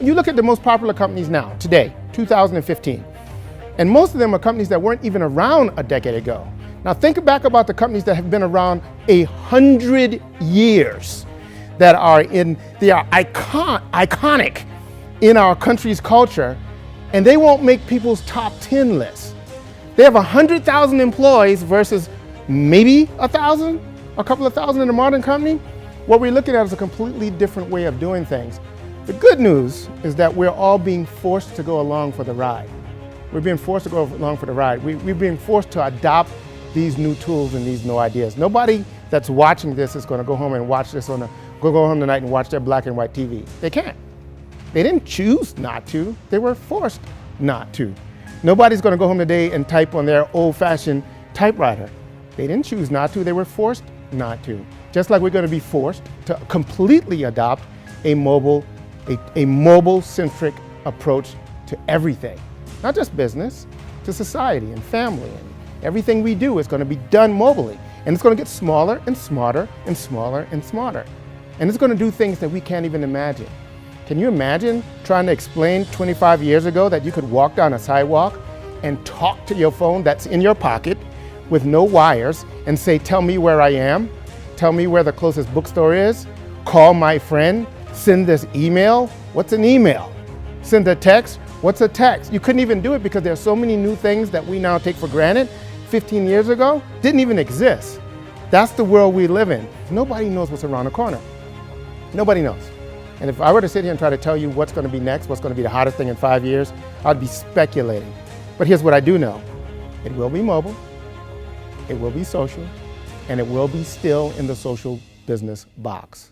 you look at the most popular companies now, today, 2015, and most of them are companies that weren't even around a decade ago. Now think back about the companies that have been around 100 years, that are iconic in our country's culture, and they won't make people's top 10 lists. They have 100,000 employees versus maybe 1,000, a couple of thousand in a modern company. What we're looking at is a completely different way of doing things. The good news is that we're all being forced to go along for the ride. We're being forced to go along for the ride. We're being forced to adopt these new tools and these new ideas. Nobody that's watching this is going to go home and watch this go home tonight and watch their black and white TV. They can't. They didn't choose not to. They were forced not to. Nobody's going to go home today and type on their old-fashioned typewriter. They didn't choose not to. They were forced not to. Just like we're going to be forced to completely adopt a mobile-centric approach to everything. Not just business, to society and family. And everything we do is going to be done mobily. And it's going to get smaller and smarter and smaller and smarter. And it's going to do things that we can't even imagine. Can you imagine trying to explain 25 years ago that you could walk down a sidewalk and talk to your phone that's in your pocket with no wires and say, tell me where I am, tell me where the closest bookstore is, call my friend, send this email? What's an email? Send a text? What's a text? You couldn't even do it because there's so many new things that we now take for granted 15 years ago didn't even exist. That's the world we live in. Nobody knows what's around the corner. Nobody knows. And if I were to sit here and try to tell you what's going to be next, what's going to be the hottest thing in 5 years, I'd be speculating. But here's what I do know. It will be mobile, it will be social, and it will be still in the social business box.